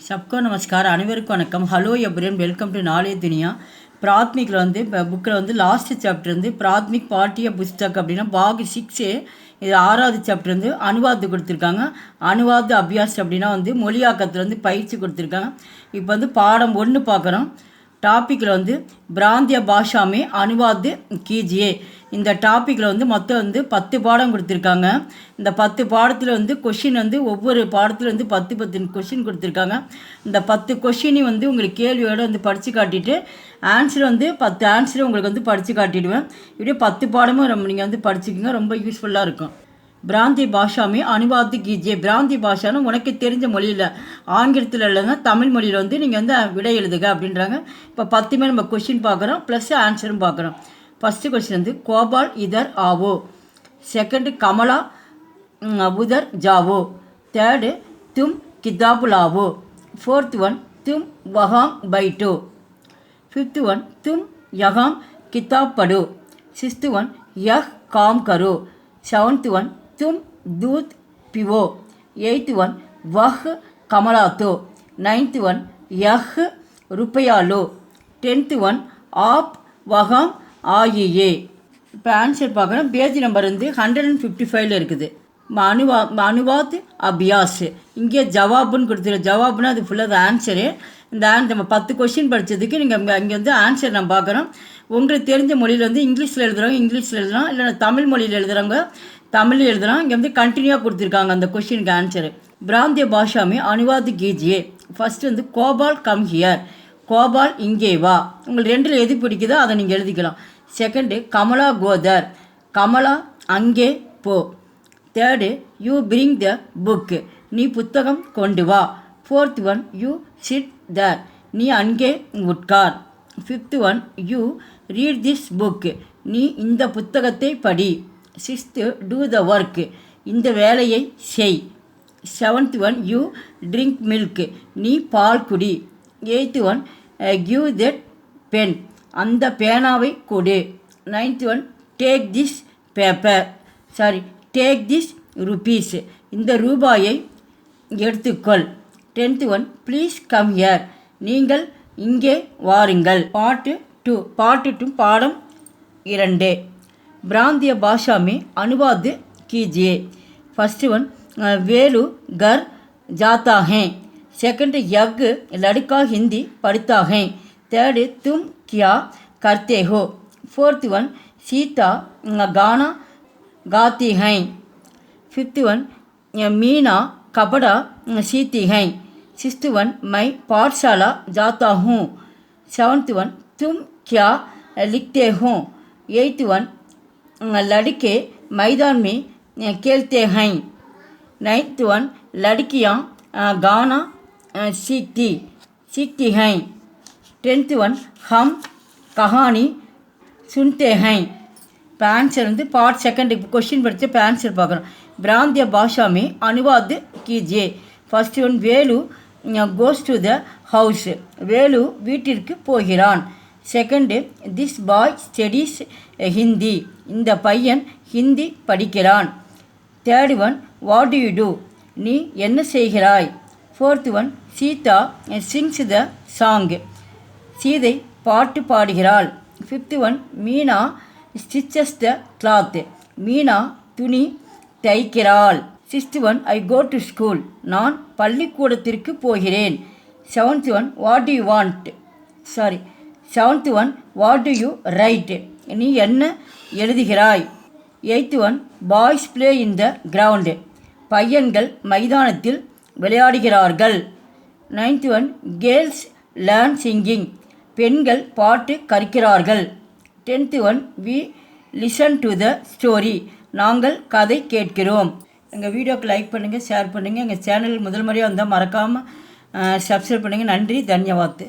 सबको नमस्कार அனைவருக்கும் வணக்கம். Hello everyone, welcome to Knowledge Duniya. பிராத்மிக்கில் வந்து புக்கில் வந்து லாஸ்ட் சாப்டர் வந்து பிராத்மிக் பாட்டிய புஸ்தக் அப்படின்னா பாக் 6 இது 6வது சாப்டர் வந்து அனுவாத்து கொடுத்துருக்காங்க. அனுவாத்து அபியாஸ் அப்படின்னா வந்து மொழியாக்கத்தில் வந்து பயிற்சி கொடுத்துருக்காங்க. இப்போ வந்து பாடம் 1 பார்க்குறோம். டாப்பிக்கில் வந்து பிராந்திய பாஷாமே அனுவாத்து கீஜியே. இந்த டாப்பிக்கில் வந்து மொத்தம் வந்து 10 பாடம் கொடுத்துருக்காங்க. இந்த 10 பாடத்தில் வந்து கொஷின் வந்து ஒவ்வொரு பாடத்தில் வந்து 10 கொஷின் கொடுத்துருக்காங்க. இந்த 10 கொஷினையும் வந்து உங்களுக்கு கேள்வியோடு வந்து படித்து காட்டிட்டு ஆன்சர் வந்து 10 ஆன்சரும் உங்களுக்கு வந்து படித்து காட்டிடுவேன். இப்படியே 10 பாடமும் நீங்கள் வந்து படிச்சுக்கோங்க, ரொம்ப யூஸ்ஃபுல்லாக இருக்கும். பிராந்தி பாஷாமே அனுவாத்து கீஜே. பிராந்தி பாஷான்னு உனக்கு தெரிஞ்ச மொழியில் ஆங்கிலத்தில் இல்லைன்னா தமிழ் மொழியில் வந்து நீங்கள் வந்து விடை எழுதுக அப்படின்றாங்க. இப்போ 10மே நம்ம கொஷின் பார்க்குறோம், ப்ளஸ் ஆன்சரும் பார்க்குறோம். ஃபஸ்ட்டு கொஸ்டின் வந்து கோபால் இதர் ஆவோ. செகண்டு கமலா உதர் ஜாவோ. தேர்டு தும் கிதாபு லாவோ. ஃபோர்த் ஒன் தும் வஹாம் பைட்டோ. ஃபிஃப்த் ஒன் தும் யஹாம் கிதாப் படோ. சிக்ஸ்த் ஒன் யஹ் காம் கரோ. செவன்த் ஒன் तुम दूध पिवो. 8th one वह कमला तो. 9th one यह रुपया लो. 10th one आप वहाँ आइए. இப்போ ஆன்சர் பார்க்குறோம். பேஜ் நம்பர் வந்து 155 இருக்குது. அனுவாத் அபியாஸ். இங்கே ஜவாபுன்னு கொடுத்துருக்கோம். ஜவாப்னா அது ஃபுல்லாக அது ஆன்சரு. இந்த நம்ம 10 கொஷின் படித்ததுக்கு நீங்கள் இங்கே வந்து ஆன்சர் நம்ம பார்க்குறோம். உங்களுக்கு தெரிஞ்ச மொழியில் வந்து இங்கிலீஷில் எழுதுகிறவங்க இங்கிலீஷில் எழுதலாம், இல்லைன்னா தமிழ் மொழியில் எழுதுகிறவங்க தமிழ் எழுதலாம். இங்கே வந்து கண்டினியூவாக கொடுத்துருக்காங்க அந்த கொஷினுக்கு ஆன்சரு. பிராந்திய பாஷாமே அனுவாத் கீஜியே. ஃபஸ்ட்டு வந்து கோபால் கம் ஹியர். கோபால் இங்கே வா. உங்களுக்கு ரெண்டில் எது பிடிக்குதோ அதை நீங்கள் எழுதிக்கலாம். செகண்டு கமலா கோதர். கமலா அங்கே போ. Third you bring the book. நீ புத்தகம் கொண்டு வா. Fourth one you sit there. நீ அங்கே உட்கார். Fifth one you read this book. நீ இந்த புத்தகத்தை படி. Sixth do the work. இந்த வேலையை செய். Seventh one you drink milk. நீ பால் குடி. Eighth one give that pen. அந்த பேனாவை கொடு. Ninth one take this paper take this rupees. இந்த ரூபாயை எடுத்துக்கொள். 10th one please come here. நீங்கள் இங்கே வாருங்கள். பாட்டு 2 பாடம் 2. பிராந்திய பாஷாமே அனுவாத் कीजिए. फर्स्ट वन वेलू घर जाता है. सेकंड यग लड़का हिंदी पढ़ता है. थर्ड तुम क्या करते हो. फोर्थ वन सीता गाना गाती हैं. फिफ्थ वन मीना कपड़ा सीती हैं. सिक्स्थ वन मैं पाठशाला जाता हूँ. सेवन्थ वन तुम क्या लिखते हो. एट्थ वन लड़के मैदान में खेलते हैं. 9th वन लड़कियाँ गाना सीखती हैं. 10th वन हम कहानी सुनते हैं. இப்போ ஆன்சர் வந்து பார்ட் 2 கொஸ்டின் படித்து இப்போ ஆன்சர் பார்க்குறோம். பிராந்திய பாஷா में अनुवाद कीजिए. First one Velu goes to the house. Velu வீட்டிற்கு போகிறான். Second this boy studies Hindi. இந்த பையன் ஹிந்தி படிக்கிறான். Third one what do you do. நீ என்ன செய்கிறாய். Fourth one Sita sings the song. Sita பாட்டு பாடுகிறாள். Fifth one Meena stitches the cloth. Meena துணி தைக்கிறாள். Sixth one I go to school. நான் பள்ளிக்கூடத்திற்கு போகிறேன். Seventh one what do you want. Seventh one what do you right. நீ என்ன எழுதுகிறாய். Eighth one boys play in the ground. பையன்கள் மைதானத்தில் விளையாடுகிறார்கள். 9th one girls learn singing. பெண்கள் பாட்டு கற்கிறார்கள். 10th one we listen to the story. நாங்கள் கதை கேட்கிறோம். எங்கள் வீடியோக்கு லைக் பண்ணுங்கள், ஷேர் பண்ணுங்கள். எங்கள் சேனல் முதல் முறையாக வந்தால் மறக்காமல் சப்ஸ்கிரைப் பண்ணுங்கள். நன்றி, தன்யவாத்.